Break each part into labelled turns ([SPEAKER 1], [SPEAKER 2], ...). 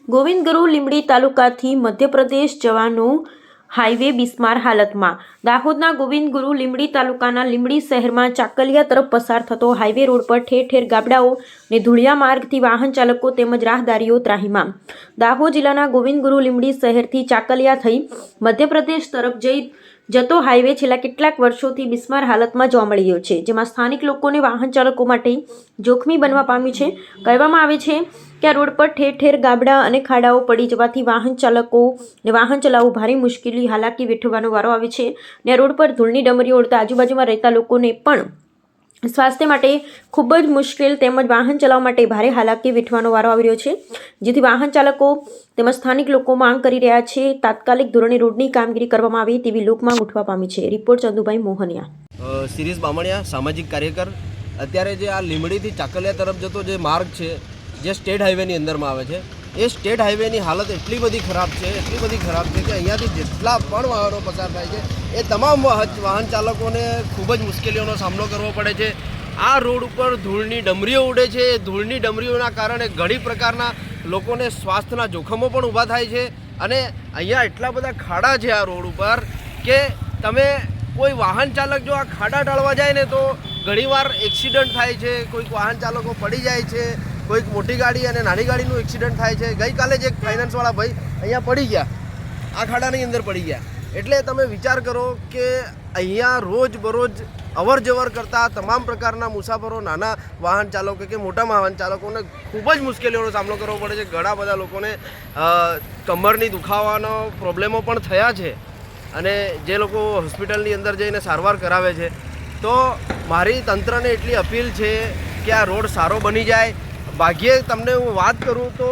[SPEAKER 1] ગોવિંદગુરુ લીંબડી તાલુકાથી મધ્યપ્રદેશ જવાનું હાઈવે બિસ્માર હાલતમાં। દાહોદના ગોવિંદગુરુ લીંબડી તાલુકાના લીંબડી શહેરમાં ચાકલિયા તરફ પસાર થતો હાઈવે રોડ પર ઠેર ઠેર ગાબડાઓ ને ધૂળિયા માર્ગથી વાહન ચાલકો તેમજ રાહદારીઓ ત્રાહિમામ। દાહોદ જિલ્લાના ગોવિંદગુરુ લીંબડી શહેરથી ચાકલિયા થઈ મધ્યપ્રદેશ તરફ જતો હાઈવે છેલ્લા કેટલાક વર્ષોથી બિસ્માર હાલતમાં જોવા મળી રહ્યો છે, જેમાં સ્થાનિક લોકોને વાહન ચાલકો માટે જોખમી બનવા પામ્યું છે। કહેવામાં આવે છે કે આ રોડ પર ઠેર ઠેર ગાબડા અને ખાડાઓ પડી જવાથી વાહન ચાલકોને વાહન ચલાવવું ભારે મુશ્કેલી હાલાકી વેઠવાનો વારો આવે છે અને આ રોડ પર ધૂળની ડમરીઓ ઉડતા આજુબાજુમાં રહેતા લોકોને પણ સ્વાસ્થ્ય માટે ખૂબ જ મુશ્કેલ તેમજ વાહન ચલાવવા માટે ભારે હાલાકી વેઠવાનો વારો આવી રહ્યો છે, જેથી વાહન ચાલકો તેમજ સ્થાનિક લોકો માંગ કરી રહ્યા છે તાત્કાલિક ધોરણે રોડની કામગીરી કરવામાં આવે તેવી લોકમાંગ ઉઠવા પામી છે। રિપોર્ટ ચંદુભાઈ મોહનિયા,
[SPEAKER 2] શિરીષ બામણિયા, સામાજિક કાર્યકર। અત્યારે જે આ લીંબડીથી ચાકલિયા તરફ જતો જે માર્ગ છે જે સ્ટેટ હાઈવેની અંદરમાં આવે છે, એ સ્ટેટ હાઈવેની હાલત એટલી બધી ખરાબ છે કે અહીંયાથી જેટલા પણ વાહનો પસાર થાય છે એ તમામ વાહન ચાલકોને ખૂબ જ મુશ્કેલીઓનો સામનો કરવો પડે છે। આ રોડ ઉપર ધૂળની ડમરીઓ ઉડે છે, એ ધૂળની ડમરીઓના કારણે ઘણી પ્રકારના લોકોને સ્વાસ્થ્યના જોખમો પણ ઊભા થાય છે અને અહીંયા એટલા બધા ખાડા છે આ રોડ ઉપર કે તમે કોઈ વાહન ચાલક જો આ ખાડા ટાળવા જાય ને તો ઘણીવાર એક્સિડન્ટ થાય છે, કોઈક વાહન ચાલકો પડી જાય છે, કોઈક મોટી ગાડી અને નાની ગાડીનું એક્સિડન્ટ થાય છે। ગઈકાલે જ એક ફાઇનાન્સવાળા ભાઈ અહીંયા પડી ગયા, આ ખાડાની અંદર પડી ગયા। એટલે તમે વિચાર કરો કે અહીંયા રોજબરોજ અવર જવર કરતા તમામ પ્રકારના મુસાફરો, નાના વાહન ચાલકો કે મોટા વાહન ચાલકોને ખૂબ જ મુશ્કેલીઓનો સામનો કરવો પડે છે। ઘણા બધા લોકોને કમરની દુખાવાનો પ્રોબ્લેમો પણ થયા છે અને જે લોકો હોસ્પિટલની અંદર જઈને સારવાર કરાવે છે। તો મારી તંત્રને એટલી અપીલ છે કે આ રોડ સારો બની જાય। ભાગ્યે તમને હું વાત કરું તો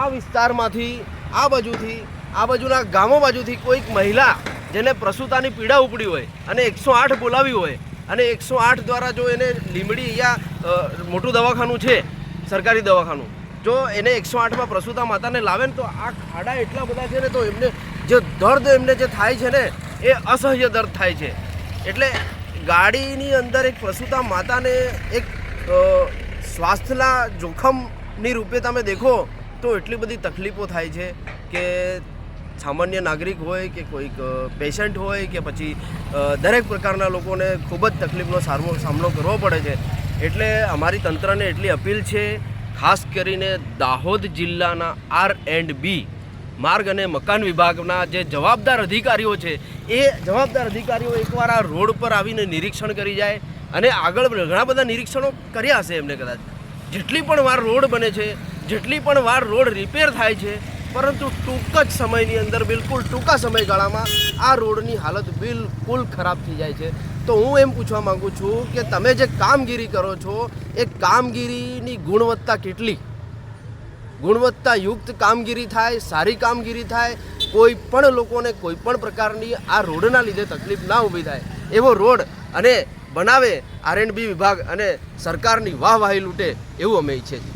[SPEAKER 2] આ વિસ્તારમાંથી આ બાજુના ગામો બાજુથી કોઈક મહિલા જેને પ્રસૂતાની પીડા ઉપડી હોય અને 108 બોલાવી હોય અને 108 દ્વારા જો એને લીંબડી અહીંયા મોટું દવાખાનું છે, સરકારી દવાખાનું, જો એને 108માં પ્રસૂતા માતાને લાવે ને તો આ ખાડા એટલા બધા છે ને તો એમને જે દર્દ જે થાય છે ને એ અસહ્ય દર્દ થાય છે। એટલે ગાડીની અંદર એક પ્રસૂતા માતાને એક સ્વાસ્થ્યના જોખમની રૂપે તમે દેખો તો એટલી બધી તકલીફો થાય છે કે સામાન્ય નાગરિક હોય કે કોઈક પેશન્ટ હોય કે પછી દરેક પ્રકારના લોકોને ખૂબ જ તકલીફનો સામનો કરવો પડે છે। એટલે અમારી તંત્રને એટલી અપીલ છે, ખાસ કરીને દાહોદ જિલ્લાના R&B માર્ગ અને મકાન વિભાગના જે જવાબદાર અધિકારીઓ છે એ જવાબદાર અધિકારીઓ એકવાર આ રોડ પર આવીને નિરીક્ષણ કરી જાય અને આગળ ઘણા બધા નિરીક્ષણો કર્યા હશે એમને કદાચ। જેટલી પણ વાર રોડ બને છે, જેટલી પણ વાર રોડ રિપેર થાય છે, પરંતુ ટૂંક જ સમયની અંદર, બિલકુલ ટૂંકા સમયગાળામાં આ રોડની હાલત બિલકુલ ખરાબ થઈ જાય છે। તો હું એમ પૂછવા માગું છું કે તમે જે કામગીરી કરો છો એ કામગીરીની ગુણવત્તા કેટલી, ગુણવત્તાયુક્ત કામગીરી થાય, સારી કામગીરી થાય, કોઈ પણ લોકોને કોઈ પણ પ્રકારની આ રોડના લીધે તકલીફ ના ઊભી થાય એવો રોડ અને બનાવે R&B વિભાગ અને સરકારની વાહવાહી લૂંટે એવું અમે ઈચ્છીએ છીએ।